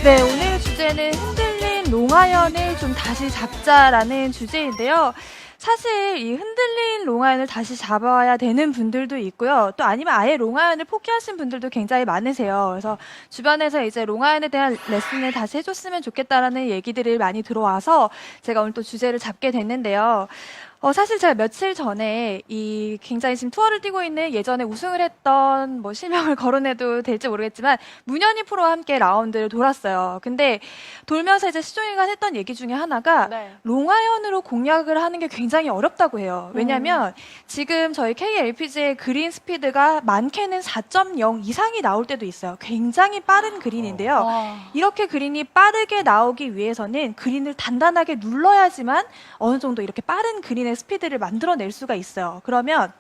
네, 오늘 주제는 흔들린 롱아이언을 좀 다시 잡자라는 주제인데요. 사실 이 흔들린 롱아이언을 다시 잡아야 되는 분들도 있고요. 또 아니면 아예 롱아이언을 포기하신 분들도 굉장히 많으세요. 그래서 주변에서 이제 롱아이언에 대한 레슨을 다시 해줬으면 좋겠다라는 얘기들이 많이 들어와서 제가 오늘 또 주제를 잡게 됐는데요. 사실 제가 며칠 전에 이 굉장히 지금 투어를 뛰고 있는 예전에 우승을 했던 뭐 실명을 거론해도 될지 모르겠지만 문현희 프로와 함께 라운드를 돌았어요. 근데 돌면서 이제 시종이가 했던 얘기 중에 하나가 네. 롱아이언으로 공략을 하는 게 굉장히 어렵다고 해요. 왜냐하면 지금 저희 KLPGA의 그린 스피드가 많게는 4.0 이상이 나올 때도 있어요. 굉장히 빠른 그린인데요. 와. 이렇게 그린이 빠르게 나오기 위해서는 그린을 단단하게 눌러야지만 어느 정도 이렇게 빠른 그린의 스피드를 만들어낼 수가 있어요. 그러면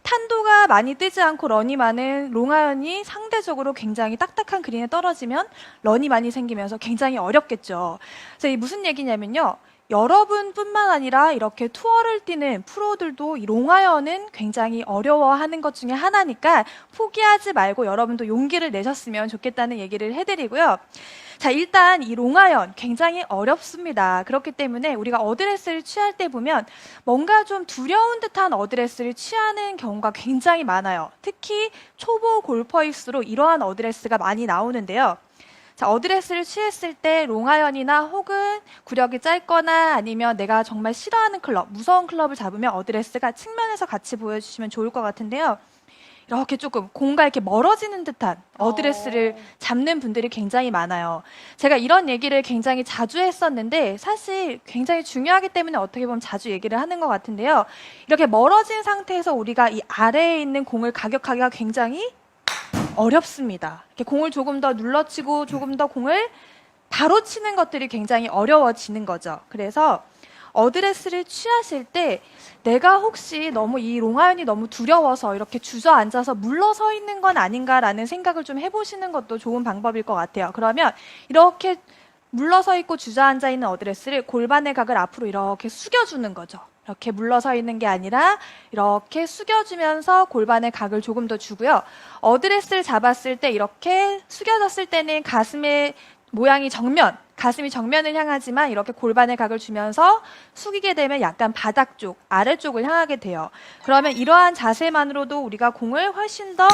탄도가 많이 뜨지 않고 런이 많은 롱아이언이 상대적으로 굉장히 딱딱한 그린에 떨어지면 런이 많이 생기면서 굉장히 어렵겠죠. 그래서 이 무슨 얘기냐면요. 여러분뿐만 아니라 이렇게 투어를 뛰는 프로들도 이 롱아이언은 굉장히 어려워하는 것 중에 하나니까 포기하지 말고 여러분도 용기를 내셨으면 좋겠다는 얘기를 해드리고요. 자, 일단 이 롱아이언 굉장히 어렵습니다. 그렇기 때문에 우리가 어드레스를 취할 때 보면 뭔가 좀 두려운 듯한 어드레스를 취하는 경우가 굉장히 많아요. 특히 초보 골퍼일수록 이러한 어드레스가 많이 나오는데요. 자, 어드레스를 취했을 때 롱아이언이나 혹은 구력이 짧거나 아니면 내가 정말 싫어하는 클럽, 무서운 클럽을 잡으면 어드레스가 측면에서 같이 보여주시면 좋을 것 같은데요. 이렇게 조금 공과 이렇게 멀어지는 듯한 어드레스를 잡는 분들이 굉장히 많아요. 제가 이런 얘기를 굉장히 자주 했었는데 사실 굉장히 중요하기 때문에 어떻게 보면 자주 얘기를 하는 것 같은데요. 이렇게 멀어진 상태에서 우리가 이 아래에 있는 공을 가격하기가 굉장히 어렵습니다. 이렇게 공을 조금 더 눌러치고 조금 더 공을 바로 치는 것들이 굉장히 어려워지는 거죠. 그래서 어드레스를 취하실 때 내가 혹시 너무 이 롱아이언이 너무 두려워서 이렇게 주저앉아서 물러서 있는 건 아닌가라는 생각을 좀 해보시는 것도 좋은 방법일 것 같아요. 그러면 이렇게 물러서 있고 주저앉아 있는 어드레스를 골반의 각을 앞으로 이렇게 숙여주는 거죠. 이렇게 물러서 있는 게 아니라 이렇게 숙여주면서 골반의 각을 조금 더 주고요. 어드레스를 잡았을 때 이렇게 숙여졌을 때는 가슴의 모양이 가슴이 정면을 향하지만 이렇게 골반의 각을 주면서 숙이게 되면 약간 바닥 쪽, 아래쪽을 향하게 돼요. 그러면 이러한 자세만으로도 우리가 공을 훨씬 더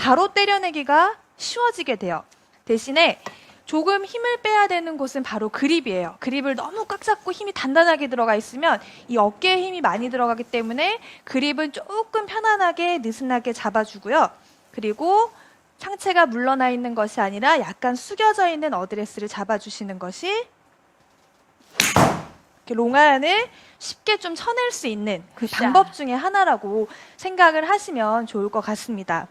바로 때려내기가 쉬워지게 돼요. 대신에 조금 힘을 빼야 되는 곳은 바로 그립이에요. 그립을 너무 꽉 잡고 힘이 단단하게 들어가 있으면 이 어깨에 힘이 많이 들어가기 때문에 그립을 조금 편안하게 느슨하게 잡아주고요. 그리고 상체가 물러나 있는 것이 아니라 약간 숙여져 있는 어드레스를 잡아주시는 것이 이렇게 롱아이언을 쉽게 좀 쳐낼 수 있는 그 방법 중에 하나라고 생각을 하시면 좋을 것 같습니다.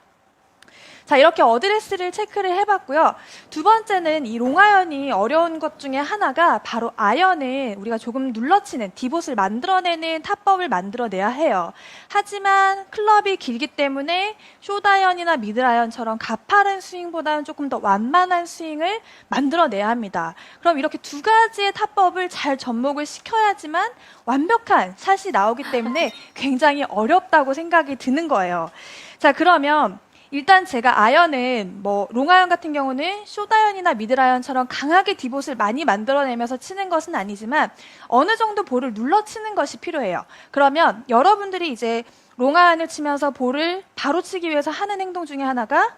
자, 이렇게 어드레스를 체크를 해봤고요. 두 번째는 이 롱아이언이 어려운 것 중에 하나가 바로 아이언을 우리가 조금 눌러치는 디봇을 만들어내는 탑법을 만들어내야 해요. 하지만 클럽이 길기 때문에 숏아이언이나 미드아이언처럼 가파른 스윙보다는 조금 더 완만한 스윙을 만들어내야 합니다. 그럼 이렇게 두 가지의 탑법을 잘 접목을 시켜야지만 완벽한 샷이 나오기 때문에 굉장히 어렵다고 생각이 드는 거예요. 자, 그러면 일단 제가 아이언은 롱아이언 같은 경우는 숏아이언이나 미드아이언처럼 강하게 디봇을 많이 만들어내면서 치는 것은 아니지만 어느 정도 볼을 눌러 치는 것이 필요해요. 그러면 여러분들이 이제 롱아이언을 치면서 볼을 바로 치기 위해서 하는 행동 중에 하나가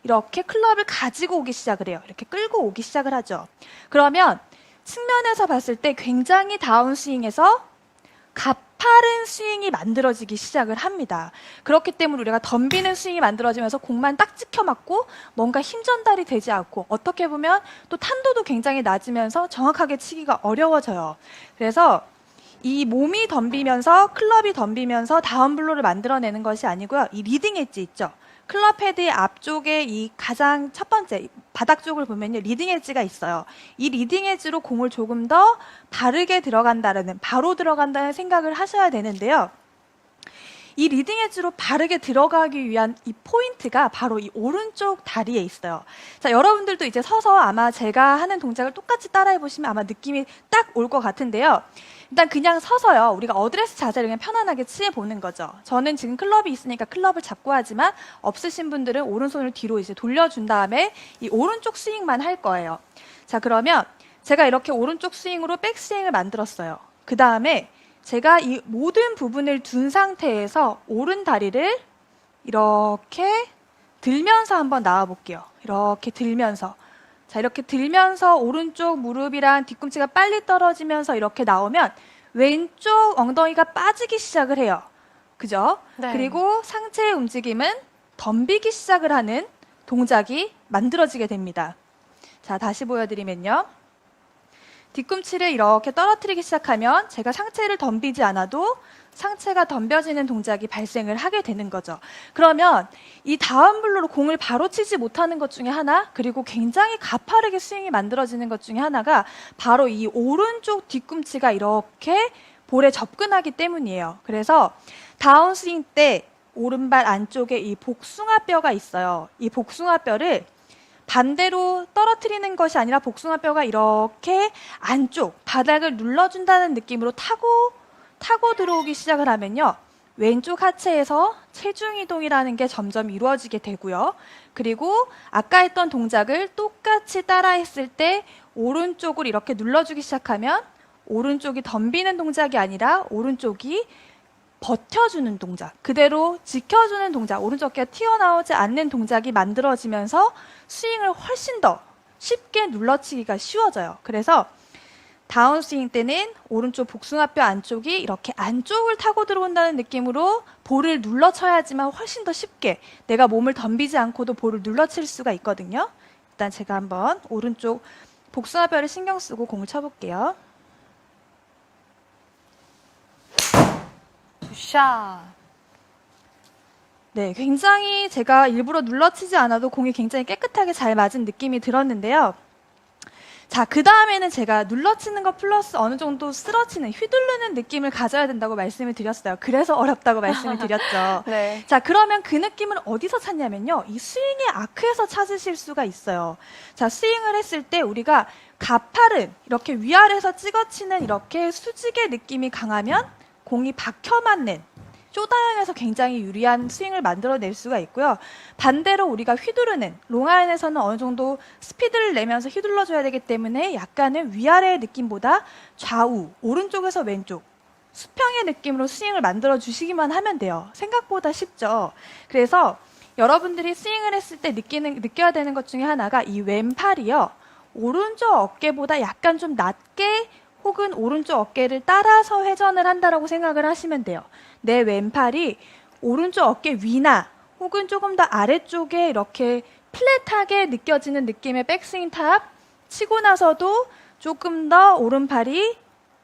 이렇게 클럽을 가지고 오기 시작을 해요. 이렇게 끌고 오기 시작을 하죠. 그러면 측면에서 봤을 때 굉장히 다운스윙에서 가파른 스윙이 만들어지기 시작을 합니다. 그렇기 때문에 우리가 덤비는 스윙이 만들어지면서 공만 딱 찍혀 맞고 뭔가 힘 전달이 되지 않고 어떻게 보면 또 탄도도 굉장히 낮으면서 정확하게 치기가 어려워져요. 그래서 이 몸이 덤비면서 클럽이 덤비면서 다운블로를 만들어내는 것이 아니고요. 이 리딩 엣지 있죠. 클럽 헤드의 앞쪽에 이 가장 첫 번째 바닥 쪽을 보면요. 리딩 엣지가 있어요. 이 리딩 엣지로 공을 조금 더 바르게 들어간다는, 바로 들어간다는 생각을 하셔야 되는데요. 이 리딩 엣지로 바르게 들어가기 위한 이 포인트가 바로 이 오른쪽 다리에 있어요. 자, 여러분들도 이제 서서 아마 제가 하는 동작을 똑같이 따라해 보시면 아마 느낌이 딱 올 것 같은데요. 일단 그냥 서서요. 우리가 어드레스 자세를 그냥 편안하게 취해 보는 거죠. 저는 지금 클럽이 있으니까 클럽을 잡고 하지만 없으신 분들은 오른손을 뒤로 이제 돌려준 다음에 이 오른쪽 스윙만 할 거예요. 자, 그러면 제가 이렇게 오른쪽 스윙으로 백스윙을 만들었어요. 그 다음에 제가 이 모든 부분을 둔 상태에서 오른 다리를 이렇게 들면서 한번 나와 볼게요. 이렇게 들면서. 자, 이렇게 들면서 오른쪽 무릎이랑 뒤꿈치가 빨리 떨어지면서 이렇게 나오면 왼쪽 엉덩이가 빠지기 시작을 해요. 그죠? 네. 그리고 상체의 움직임은 덤비기 시작을 하는 동작이 만들어지게 됩니다. 자, 다시 보여드리면요. 뒤꿈치를 이렇게 떨어뜨리기 시작하면 제가 상체를 덤비지 않아도 상체가 덤벼지는 동작이 발생을 하게 되는 거죠. 그러면 이 다운 블로로 공을 바로 치지 못하는 것 중에 하나, 그리고 굉장히 가파르게 스윙이 만들어지는 것 중에 하나가 바로 이 오른쪽 뒤꿈치가 이렇게 볼에 접근하기 때문이에요. 그래서 다운 스윙 때 오른발 안쪽에 이 복숭아뼈가 있어요. 이 복숭아뼈를 반대로 떨어뜨리는 것이 아니라 복숭아뼈가 이렇게 안쪽 바닥을 눌러준다는 느낌으로 타고 들어오기 시작을 하면요. 왼쪽 하체에서 체중 이동이라는 게 점점 이루어지게 되고요. 그리고 아까 했던 동작을 똑같이 따라 했을 때 오른쪽을 이렇게 눌러주기 시작하면 오른쪽이 덤비는 동작이 아니라 오른쪽이 버텨주는 동작, 그대로 지켜주는 동작, 오른쪽 어깨가 튀어나오지 않는 동작이 만들어지면서 스윙을 훨씬 더 쉽게 눌러치기가 쉬워져요. 그래서 다운스윙 때는 오른쪽 복숭아뼈 안쪽이 이렇게 안쪽을 타고 들어온다는 느낌으로 볼을 눌러쳐야지만 훨씬 더 쉽게 내가 몸을 덤비지 않고도 볼을 눌러칠 수가 있거든요. 일단 제가 한번 오른쪽 복숭아뼈를 신경 쓰고 공을 쳐볼게요. 샷. 네, 굉장히 제가 일부러 눌러치지 않아도 공이 굉장히 깨끗하게 잘 맞은 느낌이 들었는데요. 자, 그 다음에는 제가 눌러치는 것 플러스 어느 정도 쓰러치는, 휘두르는 느낌을 가져야 된다고 말씀을 드렸어요. 그래서 어렵다고 말씀을 드렸죠. 네. 자, 그러면 그 느낌을 어디서 찾냐면요. 이 스윙의 아크에서 찾으실 수가 있어요. 자, 스윙을 했을 때 우리가 가파른, 이렇게 위아래에서 찍어치는 이렇게 수직의 느낌이 강하면 공이 박혀 맞는 쇼다형에서 굉장히 유리한 스윙을 만들어낼 수가 있고요. 반대로 우리가 휘두르는 롱아이언에서는 어느 정도 스피드를 내면서 휘둘러줘야 되기 때문에 약간은 위아래의 느낌보다 좌우, 오른쪽에서 왼쪽, 수평의 느낌으로 스윙을 만들어주시기만 하면 돼요. 생각보다 쉽죠. 그래서 여러분들이 스윙을 했을 때 느껴야 되는 것 중에 하나가 이 왼팔이요. 오른쪽 어깨보다 약간 좀 낮게 혹은 오른쪽 어깨를 따라서 회전을 한다라고 생각을 하시면 돼요. 내 왼팔이 오른쪽 어깨 위나 혹은 조금 더 아래쪽에 이렇게 플랫하게 느껴지는 느낌의 백스윙 탑 치고 나서도 조금 더 오른팔이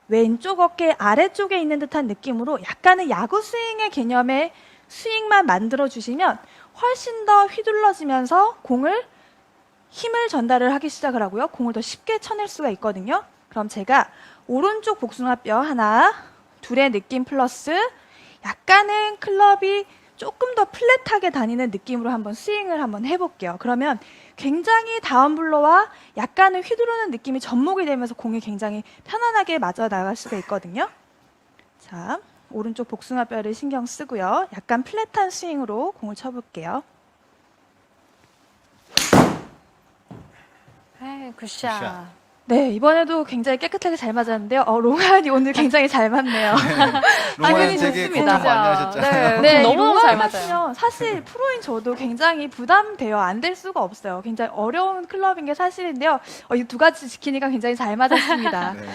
왼쪽 어깨 아래쪽에 있는 듯한 느낌으로 약간의 야구 스윙의 개념의 스윙만 만들어 주시면 훨씬 더 휘둘러지면서 공을 힘을 전달을 하기 시작을 하고요. 공을 더 쉽게 쳐낼 수가 있거든요. 그럼 제가 오른쪽 복숭아뼈 하나, 둘의 느낌 플러스 약간은 클럽이 조금 더 플랫하게 다니는 느낌으로 한번 스윙을 한번 해볼게요. 그러면 굉장히 다운블로와 약간은 휘두르는 느낌이 접목이 되면서 공이 굉장히 편안하게 맞아 나갈 수가 있거든요. 자, 오른쪽 복숭아뼈를 신경 쓰고요. 약간 플랫한 스윙으로 공을 쳐볼게요. 네, 굿샷. 굿샷. 네, 이번에도 굉장히 깨끗하게 잘 맞았는데요. 롱아연이 오늘 굉장히 잘 맞네요. 롱아연 좋습니다. 되게 걱정 많이 하셨잖아요. 네, 이 너무너무 잘 롱아연 맞아요. 하시면 사실 프로인 저도 굉장히 부담돼요. 안 될 수가 없어요. 굉장히 어려운 클럽인 게 사실인데요. 이 두 가지 지키니까 굉장히 잘 맞았습니다. 네.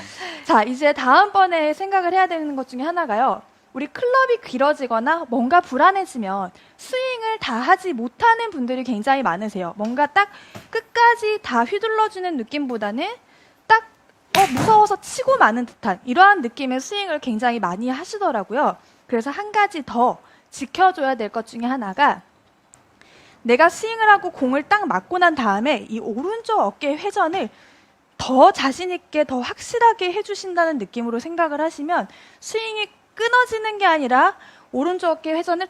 자, 이제 다음번에 생각을 해야 되는 것 중에 하나가요. 우리 클럽이 길어지거나 뭔가 불안해지면 스윙을 다 하지 못하는 분들이 굉장히 많으세요. 뭔가 딱 끝까지 다 휘둘러주는 느낌보다는 딱 무서워서 치고 마는 듯한 이러한 느낌의 스윙을 굉장히 많이 하시더라고요. 그래서 한 가지 더 지켜줘야 될 것 중에 하나가 내가 스윙을 하고 공을 딱 맞고 난 다음에 이 오른쪽 어깨 회전을 더 자신 있게 더 확실하게 해주신다는 느낌으로 생각을 하시면 스윙이 끊어지는 게 아니라 오른쪽 어깨 회전을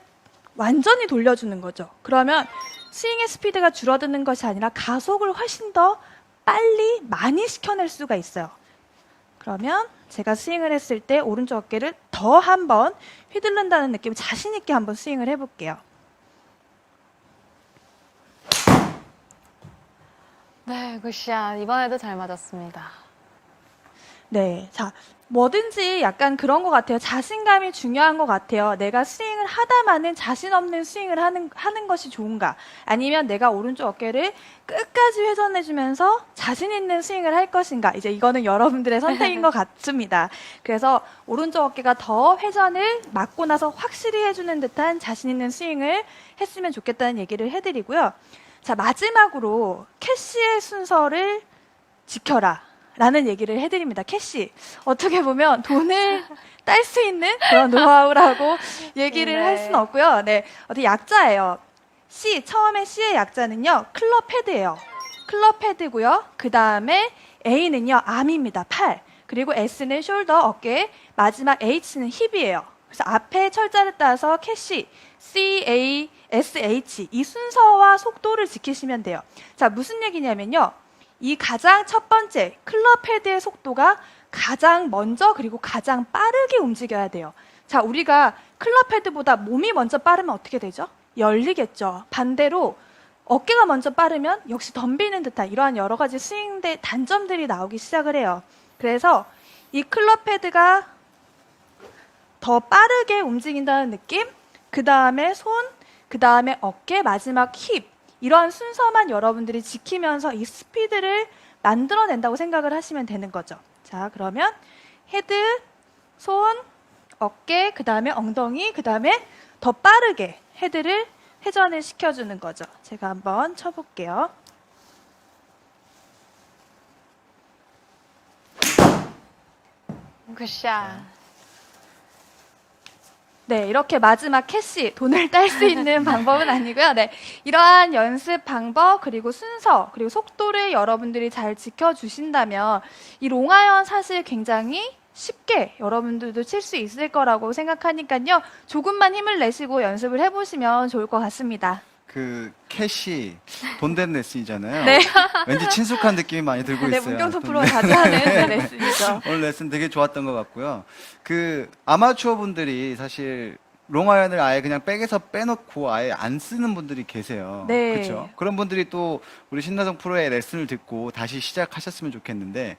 완전히 돌려주는 거죠. 그러면 스윙의 스피드가 줄어드는 것이 아니라 가속을 훨씬 더 빨리 많이 시켜낼 수가 있어요. 그러면 제가 스윙을 했을 때 오른쪽 어깨를 더 한 번 휘둘른다는 느낌 자신 있게 한번 스윙을 해볼게요. 네, 굿샷. 이번에도 잘 맞았습니다. 네, 자, 뭐든지 약간 그런 것 같아요. 자신감이 중요한 것 같아요. 내가 스윙을 하다마는 자신 없는 스윙을 하는 것이 좋은가? 아니면 내가 오른쪽 어깨를 끝까지 회전해주면서 자신 있는 스윙을 할 것인가? 이제 이거는 여러분들의 선택인 것 같습니다. 그래서 오른쪽 어깨가 더 회전을 맞고 나서 확실히 해주는 듯한 자신 있는 스윙을 했으면 좋겠다는 얘기를 해드리고요. 자, 마지막으로 캐시의 순서를 지켜라. 라는 얘기를 해드립니다. 캐시. 어떻게 보면 돈을 딸 수 있는 그런 노하우라고 얘기를 네. 할 수는 없고요. 네. 어떻게 약자예요. C, 처음에 C의 약자는요. 클럽 헤드예요. 클럽 헤드고요. 그 다음에 A는요. 암입니다. 팔. 그리고 S는 숄더, 어깨. 마지막 H는 힙이에요. 그래서 앞에 철자를 따서 캐시, C, A, S, H 이 순서와 속도를 지키시면 돼요. 자, 무슨 얘기냐면요. 이 가장 첫 번째 클럽 헤드의 속도가 가장 먼저 그리고 가장 빠르게 움직여야 돼요. 자, 우리가 클럽 헤드보다 몸이 먼저 빠르면 어떻게 되죠? 열리겠죠. 반대로 어깨가 먼저 빠르면 역시 덤비는 듯한 이러한 여러 가지 스윙의 단점들이 나오기 시작을 해요. 그래서 이 클럽 헤드가 더 빠르게 움직인다는 느낌, 그 다음에 손, 그 다음에 어깨, 마지막 힙 이런 순서만 여러분들이 지키면서 이 스피드를 만들어낸다고 생각을 하시면 되는 거죠. 자, 그러면 헤드, 손, 어깨, 그 다음에 엉덩이, 그 다음에 더 빠르게 헤드를 회전을 시켜주는 거죠. 제가 한번 쳐볼게요. 굿샷. 네, 이렇게 마지막 캐시, 돈을 딸 수 있는 방법은 아니고요. 네, 이러한 연습 방법, 그리고 순서, 그리고 속도를 여러분들이 잘 지켜주신다면 이 롱아이언 사실 굉장히 쉽게 여러분들도 칠 수 있을 거라고 생각하니까요. 조금만 힘을 내시고 연습을 해보시면 좋을 것 같습니다. 그 캐시 돈 된 레슨이잖아요. 네. 왠지 친숙한 느낌이 많이 들고 네, 있어요. 문경수 프로가 자주 하는 네, 레슨이죠. 오늘 레슨 되게 좋았던 것 같고요. 그 아마추어 분들이 사실 롱아이언을 아예 그냥 백에서 빼놓고 아예 안 쓰는 분들이 계세요. 네. 그렇죠. 그런 분들이 또 우리 신나성 프로의 레슨을 듣고 다시 시작하셨으면 좋겠는데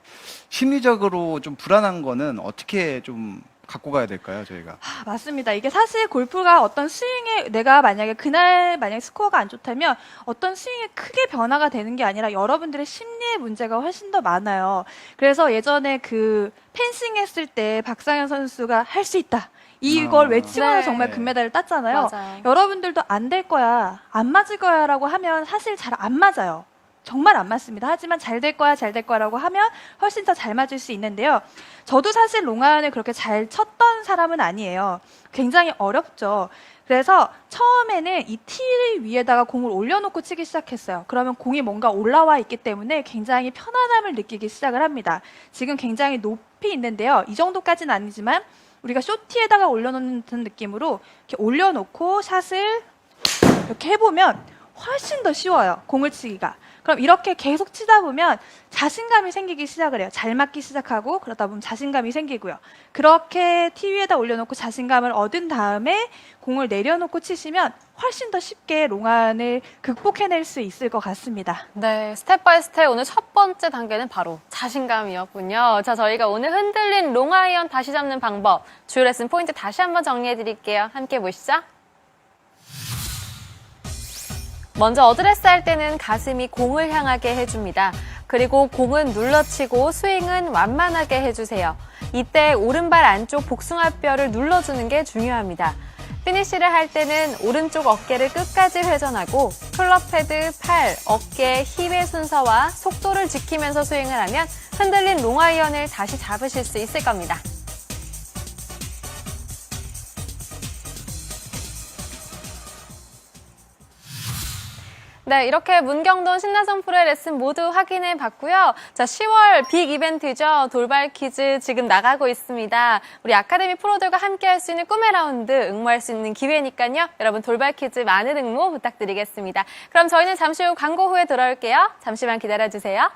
심리적으로 좀 불안한 거는 어떻게 좀 갖고 가야 될까요, 저희가? 맞습니다. 이게 사실 골프가 어떤 스윙에 내가 만약에 그날 만약에 스코어가 안 좋다면 어떤 스윙에 크게 변화가 되는 게 아니라 여러분들의 심리의 문제가 훨씬 더 많아요. 그래서 예전에 그 펜싱 했을 때 박상현 선수가 할 수 있다. 이걸 외치면서 네. 정말 금메달을 땄잖아요. 맞아요. 여러분들도 안 될 거야, 안 맞을 거야라고 하면 사실 잘 안 맞아요. 정말 안 맞습니다. 하지만 잘 될 거야, 잘 될 거라고 하면 훨씬 더 잘 맞을 수 있는데요. 저도 사실 롱아이언을 그렇게 잘 쳤던 사람은 아니에요. 굉장히 어렵죠. 그래서 처음에는 이 티 위에다가 공을 올려놓고 치기 시작했어요. 그러면 공이 뭔가 올라와 있기 때문에 굉장히 편안함을 느끼기 시작을 합니다. 지금 굉장히 높이 있는데요. 이 정도까지는 아니지만 우리가 쇼티에다가 올려놓는 듯한 느낌으로 이렇게 올려놓고 샷을 이렇게 해보면 훨씬 더 쉬워요. 공을 치기가. 그럼 이렇게 계속 치다 보면 자신감이 생기기 시작을 해요. 잘 맞기 시작하고 그러다 보면 자신감이 생기고요. 그렇게 티 위에다 올려놓고 자신감을 얻은 다음에 공을 내려놓고 치시면 훨씬 더 쉽게 롱아이언을 극복해낼 수 있을 것 같습니다. 네, 스텝 바이 스텝 오늘 첫 번째 단계는 바로 자신감이었군요. 자, 저희가 오늘 흔들린 롱아이언 다시 잡는 방법, 주요 레슨 포인트 다시 한번 정리해 드릴게요. 함께 보시죠. 먼저 어드레스 할 때는 가슴이 공을 향하게 해줍니다. 그리고 공은 눌러치고 스윙은 완만하게 해주세요. 이때 오른발 안쪽 복숭아뼈를 눌러주는 게 중요합니다. 피니시를 할 때는 오른쪽 어깨를 끝까지 회전하고 클럽 헤드, 팔, 어깨, 힙의 순서와 속도를 지키면서 스윙을 하면 흔들린 롱아이언을 다시 잡으실 수 있을 겁니다. 네, 이렇게 문경돈 신나성 프로의 레슨 모두 확인해 봤고요. 자, 10월 빅 이벤트죠. 돌발 퀴즈 지금 나가고 있습니다. 우리 아카데미 프로들과 함께 할 수 있는 꿈의 라운드 응모할 수 있는 기회니까요. 여러분 돌발 퀴즈 많은 응모 부탁드리겠습니다. 그럼 저희는 잠시 후 광고 후에 돌아올게요. 잠시만 기다려주세요.